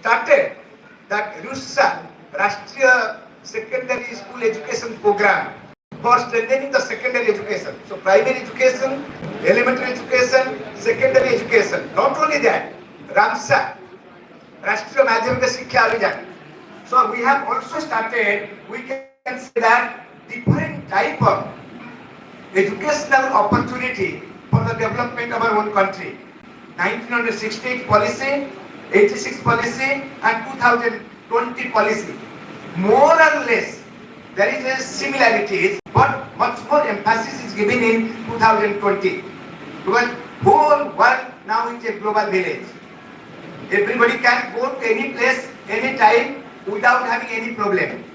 started that RUSA, Rashtriya Secondary School Education Program, for strengthening the secondary education. So primary education, elementary education, secondary education. Not only that, RAMSA, Rashtriya Madhyamika Shiksha Abhiyan. So we have also started, we can say that different type of educational opportunity for the development of our own country. 1968 policy, 86 policy and 2020 policy. More or less, there is a similarities, but much more emphasis is given in 2020. Because whole world now is a global village. Everybody can go to any place, any time, without having any problem.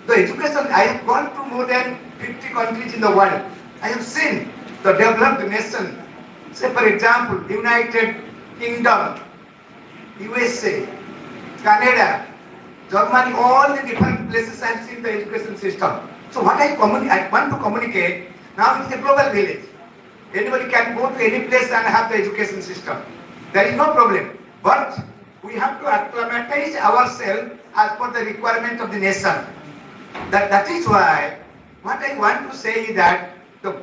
The education, I have gone to more than 50 countries in the world. I have seen the developed nation. Say for example, United Kingdom, USA, Canada, Germany, all the different places I have seen the education system. So what I want to communicate, now it is a global village. Anybody can go to any place and have the education system. There is no problem. But we have to acclimatize ourselves as per the requirement of the nation. That is why what I want to say is that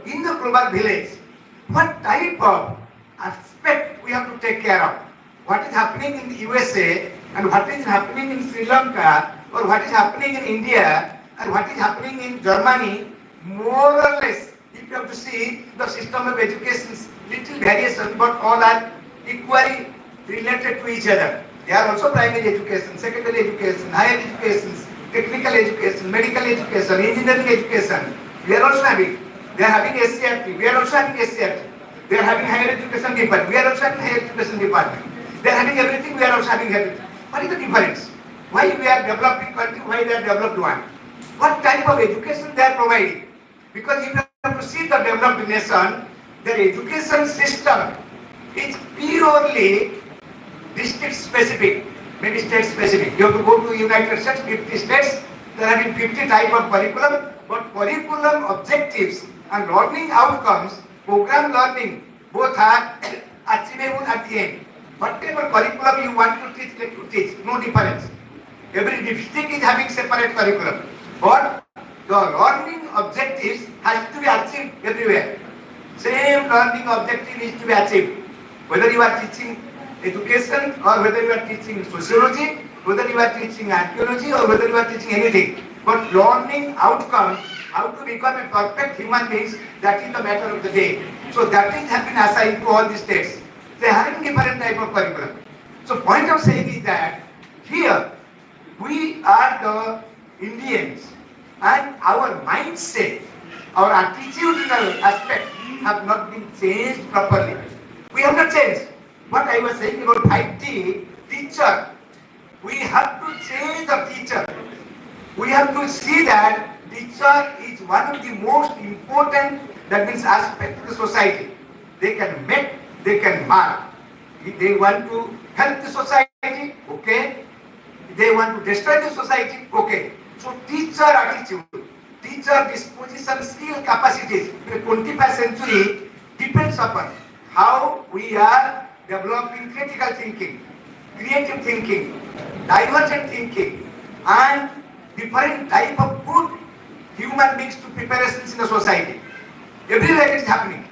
in the global village, what type of aspect we have to take care of. What is happening in the USA and what is happening in Sri Lanka or what is happening in India and what is happening in Germany, more or less, if you have to see the system of education, little variation, but all are equally related to each other. They are also primary education, secondary education, higher education, technical education, medical education, engineering education. We are also having. They are having SCRT. We are also having SCRT. They are having higher education department. We are also having higher education department. They are having everything. We are also having everything. What is the difference? Why we are developing country? Why they are developed one? What type of education they are providing? Because if you have to see the developed nation, their education system is purely district specific, maybe state specific. You have to go to United States, 50 states, there are 50 type of curriculum, but curriculum objectives and learning outcomes, program learning, both are achievable at the end. Whatever curriculum you want to teach, no difference. Every district is having separate curriculum, but the learning objectives has to be achieved everywhere. Same learning objective is to be achieved. Whether you are teaching education or whether you are teaching sociology, whether you are teaching archaeology or whether you are teaching anything. But learning outcome, how to become a perfect human being, that is the matter of the day. So that is has been assigned to all the states. They are having different type of curriculum. So point of saying is that here we are the Indians and our mindset, our attitudinal aspect have not been changed properly. We have not changed. What I was saying about 5T, teacher, we have to change the teacher. We have to see that teacher is one of the most important, that means aspect of the society. They can make, they can mark. If they want to help the society, okay. If they want to destroy the society, okay. So teacher attitude, teacher disposition, skill, capacities in the 21st century depends upon how we are developing critical thinking, creative thinking, divergent thinking, and different type of good human beings to preparations in the society. Everywhere it is happening.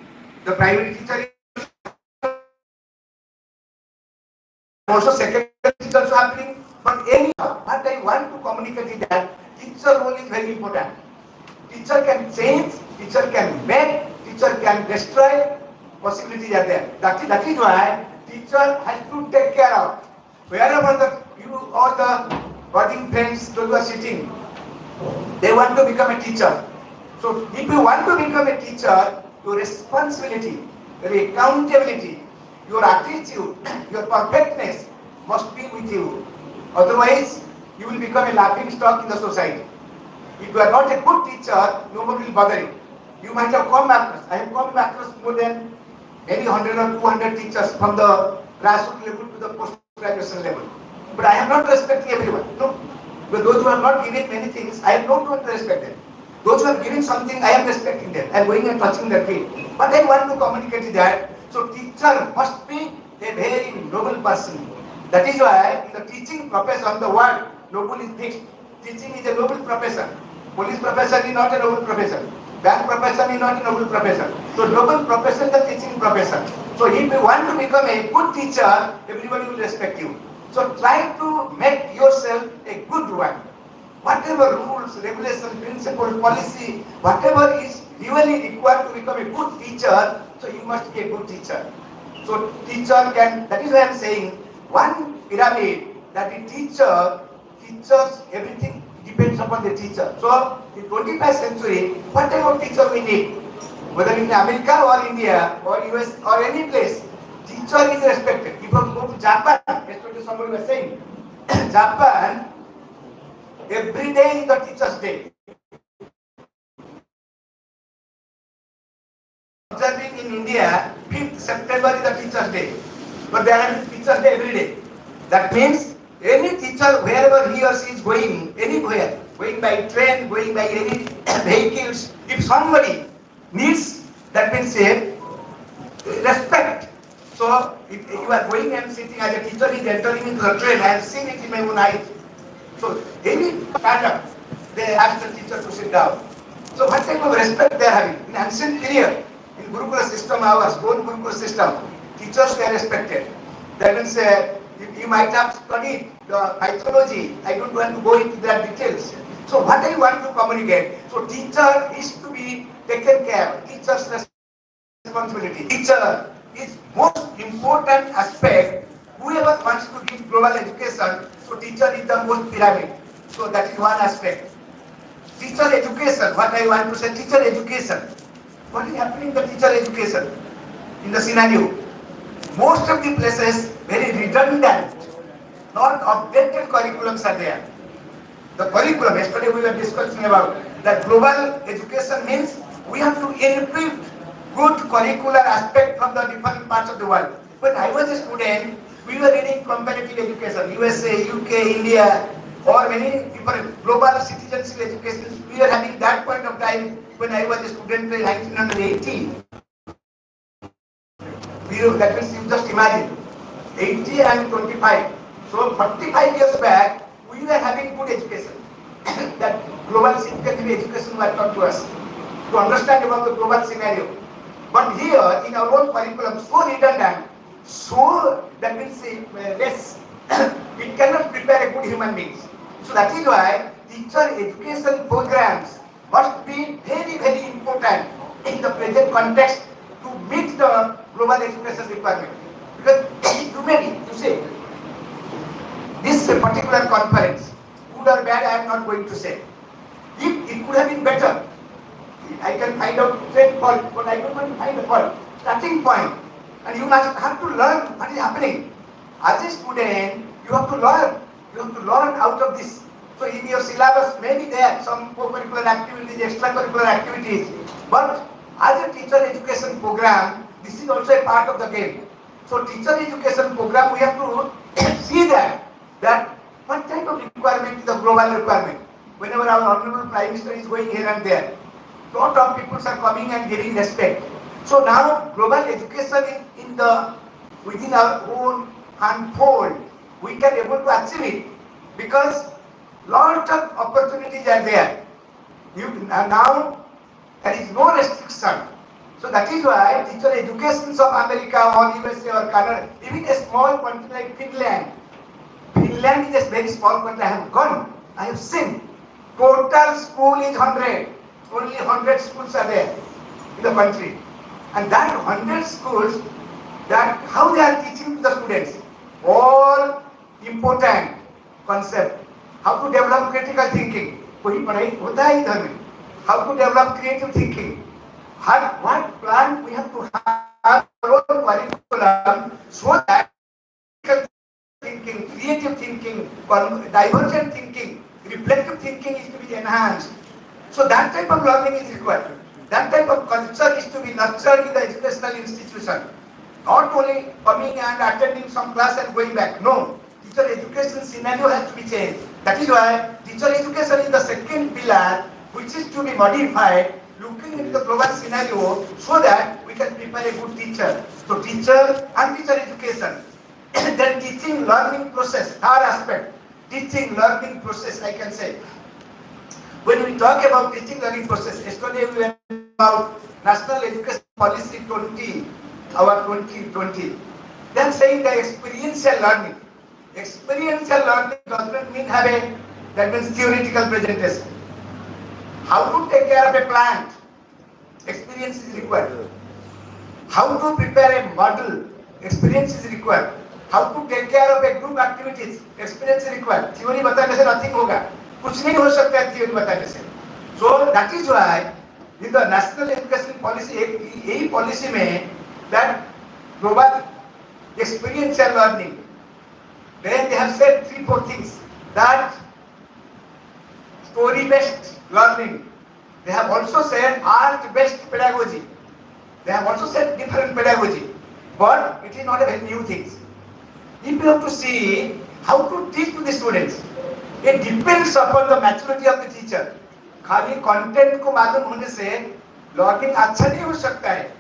The primary teacher is also secondary is also happening. But anyhow, what I want to communicate is that teacher role is very important. Teacher can change, teacher can make, teacher can destroy. Possibilities are there. That is why teacher has to take care of. Wherever you all the budding friends who are sitting, they want to become a teacher. So if you want to become a teacher, your responsibility, your accountability, your attitude, your perfectness must be with you. Otherwise, you will become a laughing stock in the society. If you are not a good teacher, nobody will bother you. You might have come across. I have come across more than maybe 100 or 200 teachers from the grassroots level to the post-graduation level. But I am not respecting everyone. No. But those who have not given many things, I am not going to respect them. Those who have given something, I am respecting them. I am going and touching their feet. But I want to communicate that. So teacher must be a very noble person. That is why in the teaching profession, the word noble is fixed. Teaching is a noble profession. Police profession is not a noble profession. Bank profession is not a noble profession. So noble profession is the teaching profession. So if you want to become a good teacher, everybody will respect you. So try to make yourself a good one. Whatever rules, regulations, principles, policy, whatever is really required to become a good teacher, so you must be a good teacher. So teacher can, that is why I am saying, one pyramid that the teacher teaches, everything depends upon the teacher. So in 21st century, what type of teacher we need? Whether in America or India or US or any place, teacher is respected. If you go to Japan, yesterday somebody was saying, Japan, every day is the teacher's day. Observing in India, 5th September is the teacher's day. But there is teacher's day every day. That means any teacher, wherever he or she is going, anywhere, going by train, going by any vehicles, if somebody needs, that means respect. So if you are going and sitting as a teacher is entering into the train, I have seen it in my own eyes. So any stand they ask the teacher to sit down. So what type of respect they are having? In ancient period, in Gurukula system, our own Gurukula system, teachers were respected. That means you might have studied the mythology. I don't want to go into that details. So what I want to communicate, so teacher is to be taken care of. Teacher's responsibility. Teacher is most important aspect. Whoever wants to give global education, so teacher is the most pyramid. So that is one aspect. Teacher education, what I want to say, teacher education. What is happening in the teacher education? In the scenario, most of the places very redundant, not updated curriculums are there. The curriculum, yesterday we were discussing about that global education means we have to input good curricular aspect from the different parts of the world. When I was a student, we were reading comparative education, USA, UK, India, or many different global citizenship education. We were having that point of time when I was a student in 1980. That means you just imagine, 80 and 25. So 45 years back, we were having good education. That global citizenship education was taught to us to understand about the global scenario. But here, in our own curriculum, so redundant, so that means less, it cannot prepare a good human being. So that is why teacher education programs must be very, very important in the present context to meet the global education requirement. Because you say, this particular conference, good or bad, I am not going to say. If it could have been better, I can find out straight fault, but I don't want to find a fault. Starting point. And you must have to learn what is happening. As a student, you have to learn. You have to learn out of this. So in your syllabus, maybe there some co-curricular activities, extracurricular activities. But as a teacher education program, this is also a part of the game. So teacher education program, we have to see that what type of requirement is the global requirement. Whenever our Honorable Prime Minister is going here and there, lot of people are coming and giving respect. So now global education within our own unfold, we can able to achieve it because lot of opportunities are there. Now there is no restriction. So that is why teacher educations of America or USA or Canada, even a small country like Finland. Finland is a very small country. I have gone. I have seen. Total school is 100. Only 100 schools are there in the country. And that 100 schools, that how they are teaching to the students, all important concept. How to develop critical thinking. How to develop creative thinking. What plan we have to have our own curriculum so that critical thinking, creative thinking, divergent thinking, reflective thinking is to be enhanced. So that type of learning is required. That type of culture is to be nurtured in the educational institution. Not only coming and attending some class and going back. No. Teacher education scenario has to be changed. That is why teacher education is the second pillar which is to be modified looking into the global scenario so that we can prepare a good teacher. So teacher and teacher education Then teaching learning process, third aspect, teaching learning process, I can say. When we talk about teaching learning process, yesterday we went about National Education Policy 2020. Then saying the experiential learning. Experiential learning does not mean that means theoretical presentation. How to take care of a plant, experience is required. How to prepare a model, experience is required. How to take care of a group activities, experience is required. Theory बताने से nothing होगा, कुछ नहीं हो सकता है theory बताने से. So that is why in the national education policy, यही policy में that global experiential learning, then they have said 3-4 things, that story based learning. They have also said art based pedagogy. They have also said different pedagogy, but it is not a very new thing. If you have to see how to teach to the students, it depends upon the maturity of the teacher. खाली content को मालूम होने से learning अच्छा नहीं हो सकता है.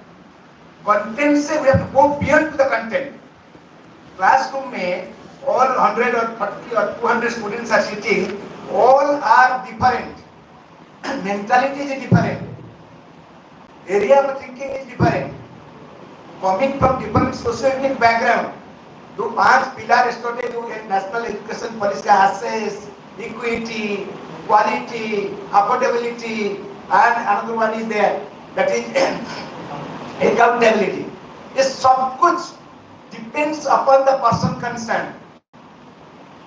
Content से we have to go beyond to the content. Classroom में all 100 or 30 or 200 students are sitting, all are different. Mentality is different. Area of thinking is different. Coming from different socio-economic background. जो 5 pillar study जो national education policy का access, equity, quality, affordability, and another one is there, that is accountability. ये सब कुछ depends upon the person concerned.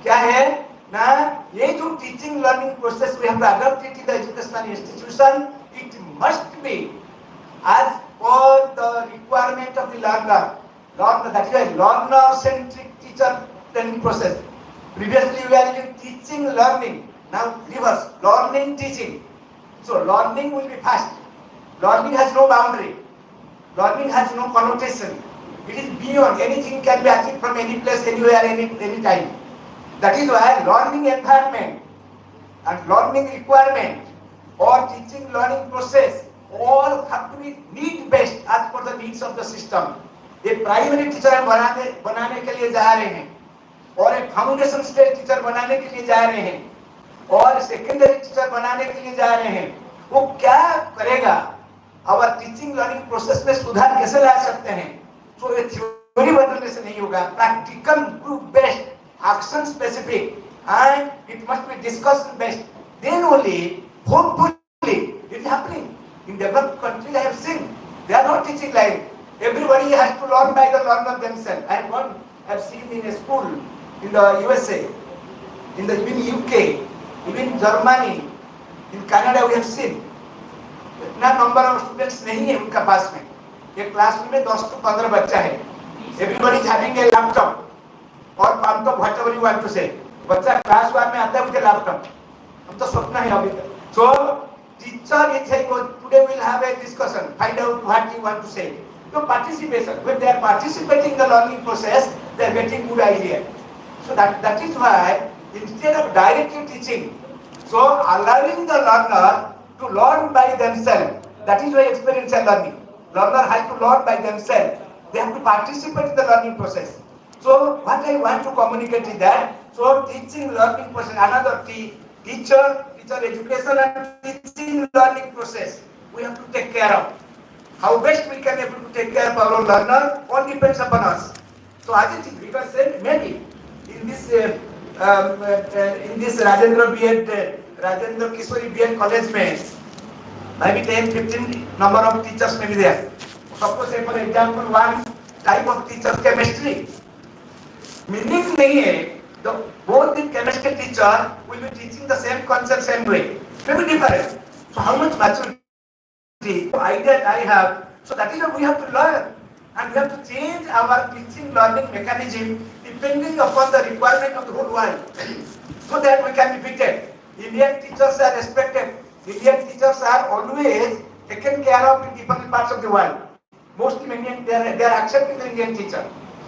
क्या है ना, ये जो teaching learning process we have to adopt it in the educational institution, it must be as per the requirement of the learner. That is a learner-centric teacher training process. Previously we are using teaching learning. Now reverse, learning teaching. So learning will be fast. Learning has no boundary. Learning has no connotation. It is beyond. Anything can be achieved from any place, anywhere, any time. That is why learning environment and learning requirement or teaching learning process all have to be need-based as per the needs of the system. एक primary teacher हम बनाने के लिए जा रहे हैं, और एक फाउंडेशन स्टेज टीचर बनाने के लिए जा रहे हैं, और सेकेंडरी टीचर बनाने के लिए जा रहे हैं. वो क्या करेगा, और टीचिंग लर्निंग प्रोसेस में सुधार कैसे ला सकते हैं. तो ये थ्योरी बदलने से नहीं होगा. Practical group based, action specific, and it must be discussion based. Then only hopefully it is happening in developed countries. I have seen they are not teaching like everybody has to learn by the learner themselves. I have seen in a school in the USA, in UK, even Germany, in Canada we have seen. इतना number of students नहीं है उनका पास में. एक classroom में 10 to 15 बच्चा है. Everybody is having a laptop or laptop, whatever you want to say. बच्चा क्लास 1 में आता है मुझे लैपटॉप. हम तो स्वप्न है अभी तक. So teacher is saying today we will have a discussion, find out what you want to say. So participation, when they are participating in the learning process, they are getting good idea. So that is why instead of directly teaching, so allowing the learner to learn by themselves, that is why experiential learning. Learner has to learn by themselves. They have to participate in the learning process. So what I want to communicate is that, so teaching learning process, another teacher education and teaching learning process, we have to take care of. How best we can able to take care of our learner all depends upon us. So as it is, we can say maybe in this Rajendra Kishori B.Ed college में maybe 10-15 number of teachers may be there. Suppose say for example one type of teacher chemistry. Meaning नहीं है, the both the chemistry teacher will be teaching the same concept same way. Maybe different. So how much maturity idea I have, so that is what we have to learn, and we have to change our teaching learning mechanism depending upon the requirement of the whole world, so that we can be fitted. Indian teachers are respected. Indian teachers are always taken care of in different parts of the world. Mostly Indian, they are accepting the Indian teacher.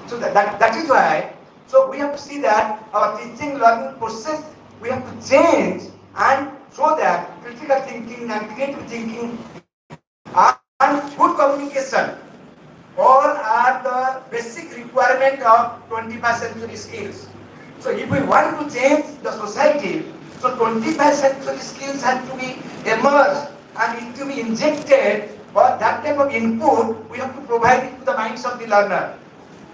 So that is why, so we have to see that our teaching learning process we have to change, and so that critical thinking and creative thinking and good communication all are the basic requirement of 21st century skills. So if we want to change the society, so 21st century skills have to be emerged and it to be injected, or that type of input we have to provide it to the minds of the learner.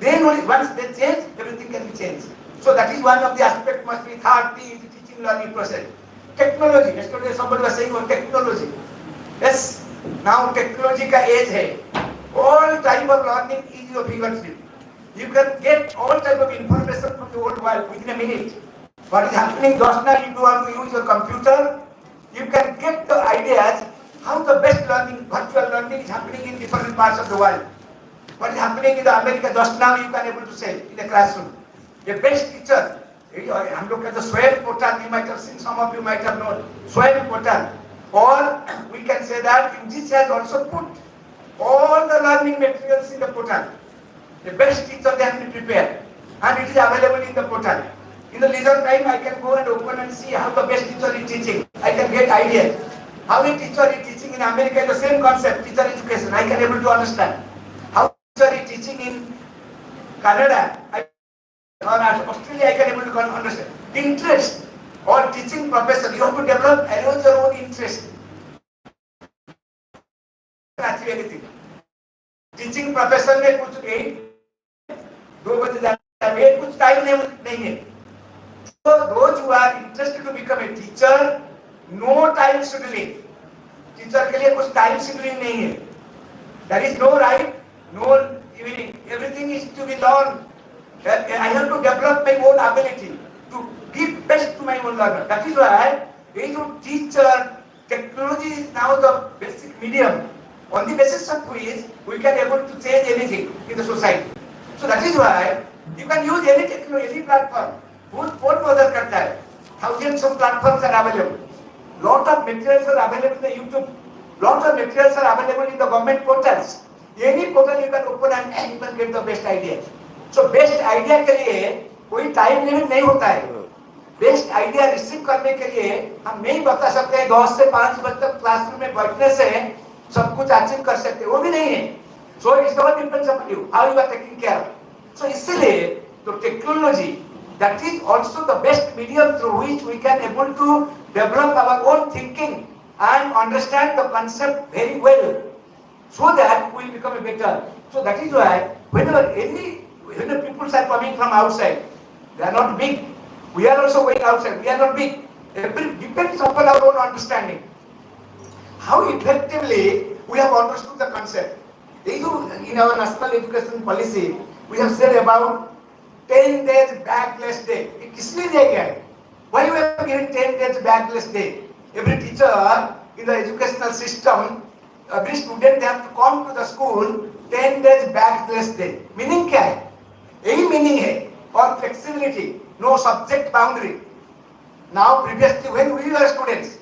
Then only once they change, everything can be changed. So that is one of the aspects must be third T in the teaching learning process. Technology. Yesterday somebody was saying on technology. Yes, now technology ka age hai. All type of learning is your fingertip. You can get all type of information from the whole world within a minute. What is happening just now, if you want to use your computer, you can get the ideas how the best learning, virtual learning is happening in different parts of the world. What is happening in the America just now, you can able to say in the classroom. The best teacher, हम लोग का the Swayam portal, you might have seen, some of you might have known, Swayam portal. Or we can say that UGC has also put all the learning materials in the portal. The best teacher they have been prepared, and it is available in the portal. In the leisure time, I can go and open and see how the best teacher is teaching. I can get ideas. How a teacher is teaching in America is the same concept, teacher education. I can able to understand. How teacher is teaching in Canada or Australia, I can able to understand. Interest or teaching profession, you have to develop around your own interest. Achieve anything. Teaching profession में कुछ नहीं, 2 बजे जाता है, कुछ time नहीं है. So those who are interested to become a teacher, no time scheduling. Teacher के लिए कुछ time scheduling नहीं है. There is no right, no evening. Everything is to be learned. I have to develop my own ability to give best to my own learner. That is why teacher technology is now the basic medium. On the basis of which we can able to change anything in the society. So that is why you can use any technology, any platform. Who bother करता है? Thousands of platforms are available. Lot of materials are available in the YouTube. Lot of materials are available in the government portals. Any portal you can open and you can get the best idea. So best idea के लिए कोई time limit नहीं होता है. Best idea receive करने के लिए हम नहीं बता सकते हैं 10 से 5 बजे तक क्लासरूम में बैठने से सब कुछ अचीव कर सकते हैं, वो भी नहीं है. So it's all depends upon you, how you are taking care. So इसलिए तो technology that is also the best medium through which we can able to develop our own thinking and understand the concept very well, so that we will become a better. So that is why when the people are coming from outside, they are not big. We are also going outside. We are not big. It depends upon our own understanding. How effectively we have understood the concept. In our national education policy, we have said about 10 days backless day. ये किसने दिया गया है? Why we have given 10 days backless day? Every teacher in the educational system, every student they have to come to the school 10 days backless day. Meaning क्या है? यही meaning है. Or flexibility, no subject boundary. Now previously when we were students,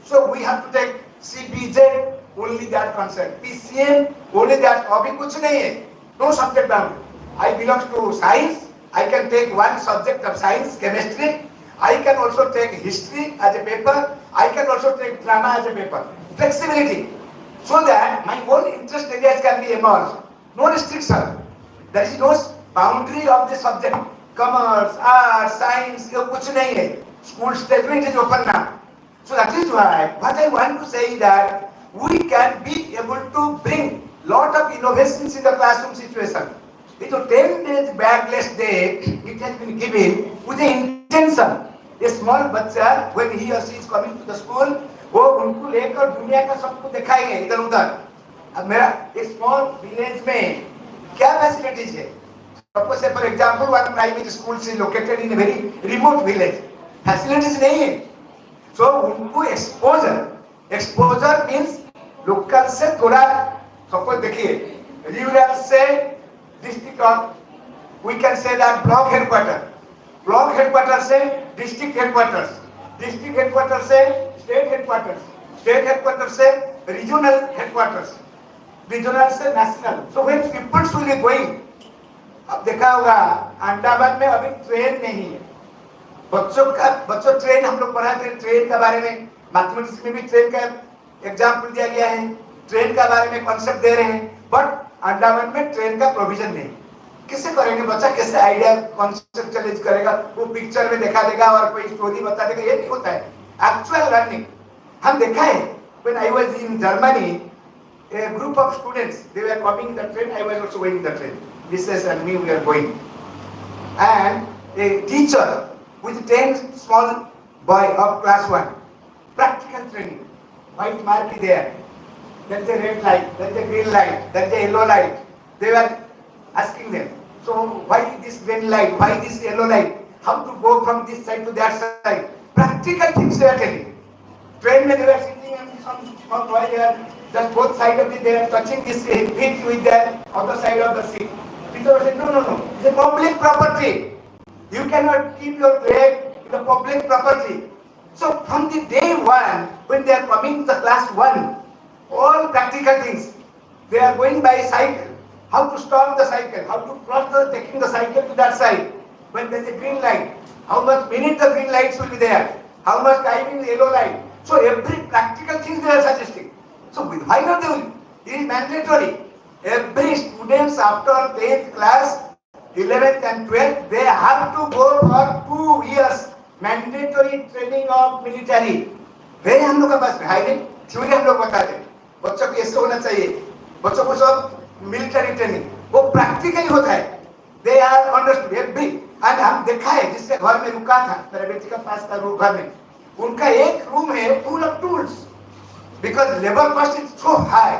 so we have to take CBJ, only that concept. PCM, only that. अभी कुछ नहीं है. No subject boundary. I belong to science. I can take one subject of science, chemistry. I can also take history as a paper. I can also take drama as a paper. Flexibility, so that my own interest areas can be emerged. No restriction. There is no boundary of the subject. Commerce, arts, science, ये कुछ नहीं है. School statement is open now. So that is why what I want to say is that we can be able to bring lot of innovations in the classroom situation. It's a 10 days backless day, it has been given with the intention. A small बच्चा when he or she is coming to the school, वो उनको लेकर दुनिया का सब कुछ दिखाएंगे इधर उधर. अब मेरा एक small village में क्या facilities है? Suppose say for example one primary school is located in a very remote village. Facilities नहीं है. So उनको exposure means local से थोड़ा suppose देखिए rural से district or we can say that block headquarters से district headquarters से state headquarters से regional headquarters, regional से national. So when people will be going, अब देखा होगा अंडमान में अभी ट्रेन नहीं है. बच्चों ट्रेन हम लोग पढ़ा थे, ट्रेन के बारे में मैथमेटिक्स में भी ट्रेन का एग्जाम्पल दिया गया है, ट्रेन के बारे में कॉन्सेप्ट दे रहे हैं. बट अंडमान में ट्रेन का प्रोविजन नहीं, किससे करेंगे? बच्चा कैसे आइडिया कॉन्सेप्चुअलाइज करेगा? वो पिक्चर में दिखा देगा और कोई स्टोरी बता देगा, ये नहीं होता है एक्चुअल लर्निंग। हम देखा है when I was in Germany, a group of students, they were coming in the train, I was also going in the train, Mrs. and me, we were going, and a teacher with 10 small boy of class 1, practical training, white mark there, then the red light, then the green light, then the yellow light. They were asking them, so why this green light, why this yellow light, how to go from this side to that side, practical things they are telling. Train when they were sitting and some small boy, they are just both sides of it, they are touching this feet with the other side of the seat. Teacher was saying, no, it's a public property. You cannot keep your leg in the public property. So from the day one, when they are coming to the class 1, all practical things, they are going by cycle. How to stop the cycle, how to cross taking the cycle to that side. When there is a green light, how much minute the green lights will be there, how much time in the yellow light. So every practical thing they are suggesting. So why not do it? It is mandatory. Every students after 10th class, 11th and 12th, they have to go for 2 years mandatory training of military. वे हम लोग के पास है नहीं, theory हम लोग बताते हैं बच्चों को ऐसे होना चाहिए, बच्चों को सब मिलिट्री ट्रेनिंग वो प्रैक्टिकली होता है. They are understood every. And हम देखा है जिसके घर में रुका था, मेरे बेटी का पास था वो घर में, उनका एक रूम है full of tools because labour cost is so high.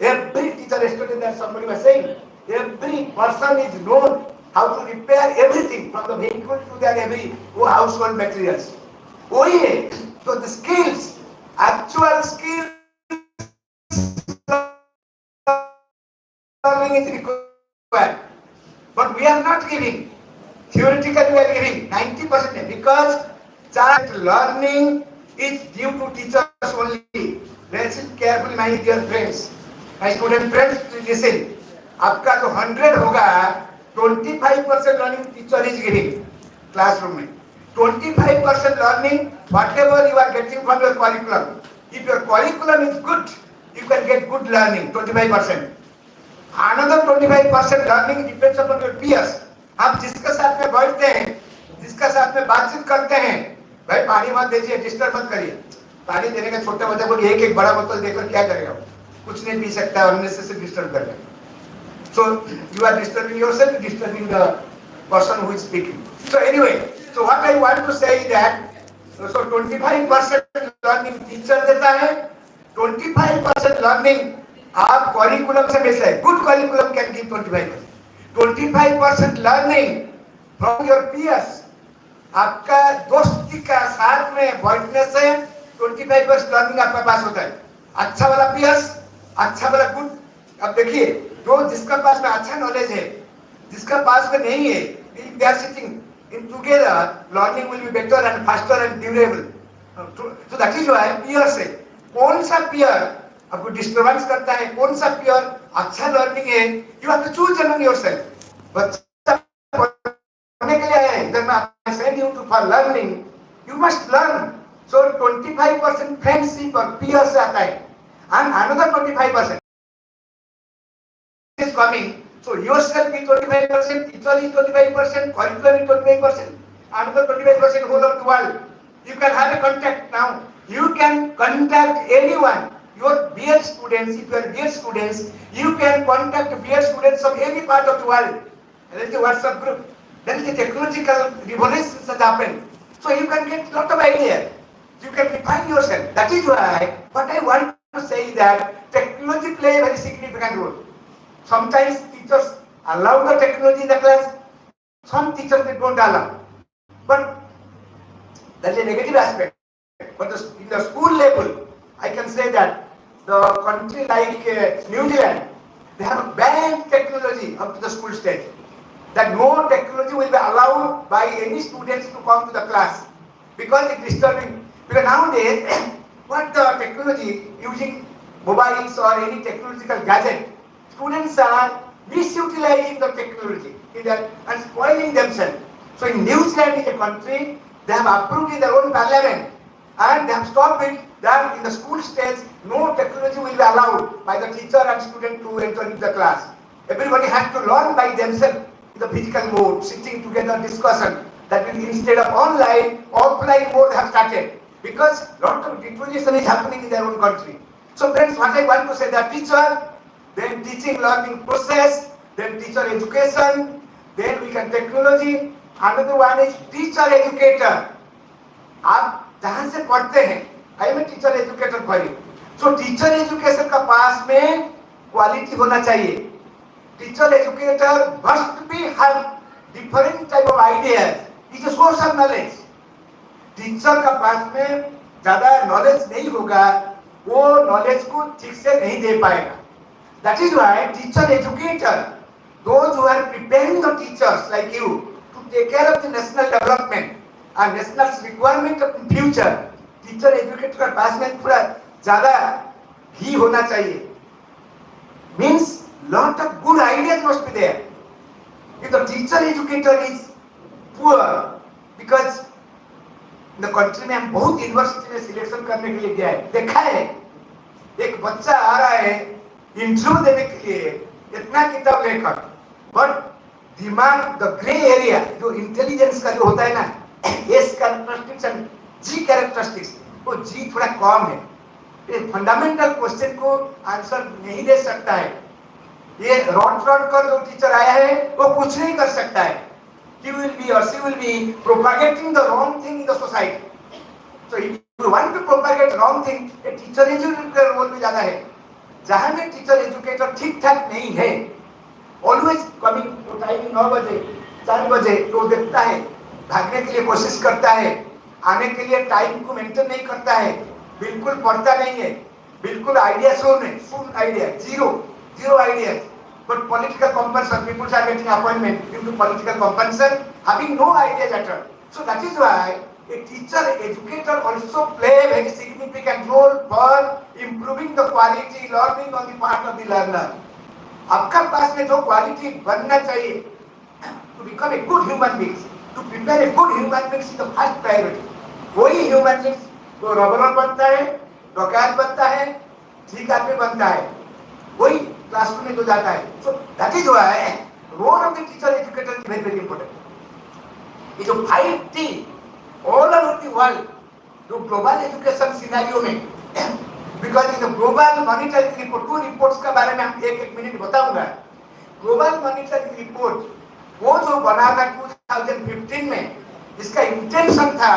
Every teacher student that somebody was saying, every person is known how to repair everything from the vehicle to their every household materials. वही है. So the skills, actual skills learning is required, but we are not giving. Theoretically we are giving 90% because child learning is due to teachers only. Listen carefully, my dear friends, my student friends, listen. आपका जो 100 होगा, 25% learning teacher is giving classroom में. 25% learning whatever you are getting from your curriculum. If your curriculum is good, you can get good learning. 25%. Another 25% learning depends upon your peers. आप जिसके साथ में बैठते हैं, जिसके साथ में बातचीत करते हैं, भाई पानी मत दीजिए, डिस्टर्ब मत करिए. पानी देने का छोटे बच्चे को एक बड़ा बोतल देकर क्या करेगा? कुछ नहीं पी सकता, unnecessary डिस्टर्ब कर रहा है. So you are disturbing yourself, disturbing the person who is speaking. So anyway, so what I want to say is that so 25% learning teacher देता है, 25% learning आप curriculum से मिलता है. Good curriculum can give 25%. 25% learning from your peers. आपका दोस्ती का साथ में बैठने से 25% learning आपके पास होता है. अच्छा वाला peers, अच्छा वाला good. अब देखिए, जो जिसका पास में अच्छा नॉलेज है, जिसका पास में नहीं है, if they are sitting in together, learning will be better and faster and durable. So that is why peer से कौन सा peer आपको डिस्टर्बेंस करता है, कौन सा peer अच्छा लर्निंग है, you have to choose among yourself. बच्चा पढ़ने के लिए आया है, इधर मैं send you to for learning, you must learn. So 25% friendship और peer से आता है, and another 25% is coming. So yourself is 25%, teacher is 25%, curriculum is 25%, another 25% whole of the world. You can have a contact now. You can contact anyone. Your dear students, if you are dear students, you can contact dear students of any part of the world. There is a WhatsApp group. There is a technological revolution that happened. So you can get lot of ideas. You can define yourself. That is why what I want to say is that technology plays a very significant role. Sometimes teachers allow the technology in the class, some teachers they don't allow. But that is a negative aspect. But in the school level, I can say that the country like New Zealand, they have banned technology up to the school stage. That no technology will be allowed by any students to come to the class because it's disturbing. Because nowadays, what the technology using mobiles or any technological gadget, students are misutilizing the technology and spoiling themselves. So in New Zealand is a country, they have approved in their own parliament and they have stopped it that in the school stage, no technology will be allowed by the teacher and student to enter into the class. Everybody has to learn by themselves in the physical mode, sitting together, discussion. That will instead of online, offline mode have started. Because lot of deterioration is happening in their own country. So friends, what I want to say, the teacher, then teaching learning process, then teacher education, then we can technology. Another one is teacher educator. आप जहां से पढ़ते हैं, I am teacher educator for you. So teacher education का पास में quality होना चाहिए. Teacher educator must be have different type of ideas. Is a source of knowledge. Teacher का पास में ज्यादा नॉलेज नहीं होगा, वो नॉलेज को ठीक से नहीं दे पाएगा. That is why teacher educator, those who are preparing the teachers like you to take care of the national development and national's requirement of future, teacher educator का पास में थोड़ा ज्यादा ही होना चाहिए. Means lot of good ideas must be there. If the teacher educator is poor, because in the country में हम बहुत यूनिवर्सिटी में सिलेक्शन करने के लिए गया है, देखा है एक बच्चा आ रहा है इंटरव्यू देने के लिए इतना किताब लेकर, बट दिमाग द ग्रे एरिया जो इंटेलिजेंस का जो होता है ना, S characteristics and G characteristics, वो जी थोड़ा कम है. ये फंडामेंटल क्वेश्चन को आंसर नहीं दे सकता है. ये रॉट कर जो टीचर आया है वो कुछ नहीं कर सकता है. He will be or she will be propagating the wrong thing in the society. So if you want to propagate wrong thing, a teacher educator role भी ज्यादा है. जहां में टीचर एजुकेटर ठीक ठाक नहीं है, ऑलवेज कमिंग टाइमिंग 9 बजे 4 बजे तो देखता है, भागने के लिए कोशिश करता है, आने के लिए टाइम को मेंटेन नहीं करता है, बिल्कुल पढ़ता नहीं है, बिल्कुल आइडिया शून्य idea, zero idea. But political compulsion, people are getting appointment due to political compulsion, having no ideas at all. So that is why a teacher, educator also play a very significant role for improving the quality learning on the part of the learner. आपका पास में जो quality बनना चाहिए, to become a good human being, to prepare a good human being is the first priority. कोई human being जो rubber बनता है, doctor बनता है, ठीक आदमी बनता है, कोई क्लासरूम में जो जाता है. So that is why role of the teacher educator is very very important. ये जो 5T all over the world, जो global education scenario में, because in the global monitoring report, 2 reports का बारे में हम एक मिनट बताऊंगा. global monitoring report वो जो बना था 2015 में, इसका इंटेंशन था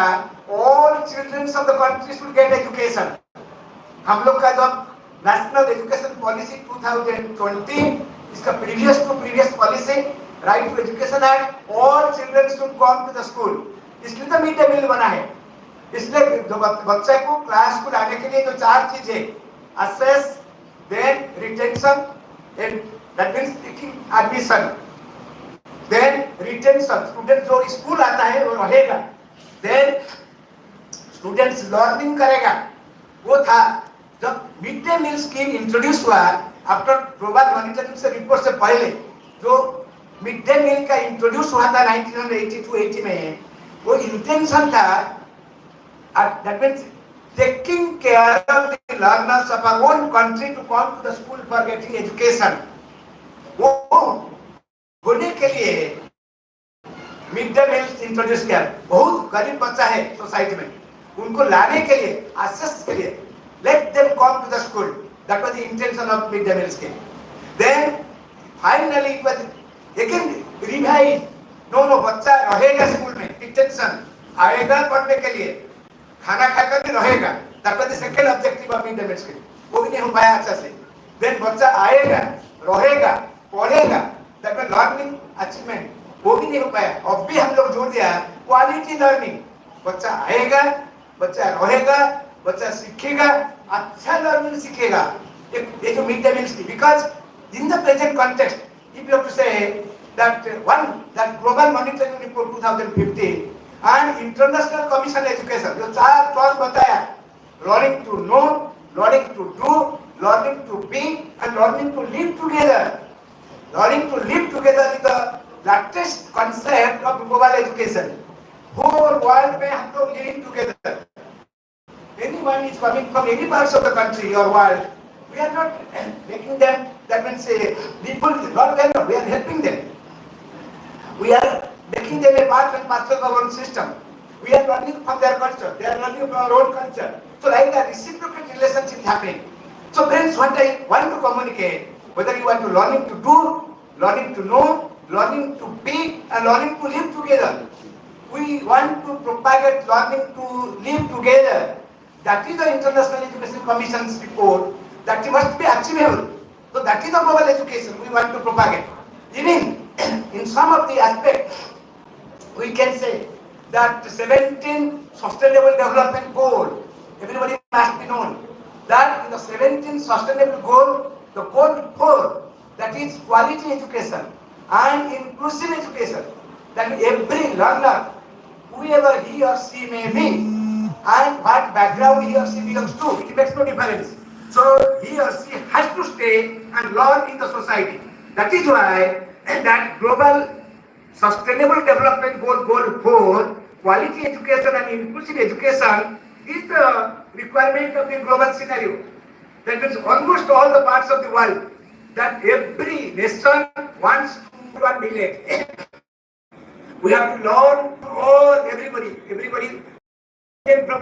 all children of the country should get education. हम लोग का जो नेशनल एजुकेशन पॉलिसी 2020, इसका previous policy right to education act, all children should come to the school. इसलिए तो मिड डे मील बना है. इसलिए जो बच्चे को क्लास को लाने के लिए जो 4 चीजें, access, then retention, and that means taking admission, then retention, student जो स्कूल आता है वो रहेगा, देन स्टूडेंट्स लर्निंग करेगा. वो था जब mid day meal scheme introduce हुआ आफ्टर ग्लोबल मॉनिटरिंग से रिपोर्ट से पहले. जो मिड डे मील का इंट्रोड्यूस हुआ था 1982-80 में, वो इंटेंशन था that means taking care of the learners of our own country to come to the school for getting education. वो होने के लिए मिड डे मील इंट्रोड्यूस किया. बहुत गरीब बच्चा है सोसाइटी में, उनको लाने के लिए, असेस के लिए, let them come to the school. That was the intention of mid-day meal scheme. Then finally it was again revised. No, बच्चा रहेगा स्कूल में, intention आएगा पढ़ने के लिए, खाना खाकर भी रहेगा. That was the second objective of mid-day meal scheme. वो भी नहीं हो पाया अच्छा से. Then बच्चा आएगा, रहेगा, पढ़ेगा. That was learning achievement. वो भी नहीं हो पाया. अब भी हम लोग जोड़ दिया quality learning. बच्चा आएगा, बच्चा रहेगा, बच्चा सीखेगा, अच्छा लर्निंग सीखेगा. ये जो मिड डे मील की, because in the present context if you have to say that that global monitoring report 2015 and international commission education जो 4 टर्म बताया, learning to know, learning to do, learning to be and learning to live together. Learning to live together is the latest concept of global education. Whole world में हम लोग living together. Anyone is coming from any parts of the country or world, We are not making them, that means people, not them, we are helping them. We are making them a part and parcel of our own system. We are learning from their culture, they are learning from our own culture. So like that, reciprocal relationship is happening. So friends, what I want to communicate, whether you want to learning to do, learning to know, learning to be, and learning to live together. We want to propagate learning to live together. That is the International Education Commission's report, that must be achievable. So that is the global education we want to propagate. Even in some of the aspects, we can say that 17 Sustainable Development Goal, everybody must be known, that in the 17 Sustainable Goal, the goal 4, that is quality education and inclusive education, that every learner, whoever he or she may be, and what background he or she belongs to, it makes no difference. So he or she has to stay and learn in the society. That is why that global sustainable development goal, goal 4, quality education and inclusive education, is the requirement of the global scenario. That means almost all the parts of the world, that every nation wants to one village. We have to learn all, everybody from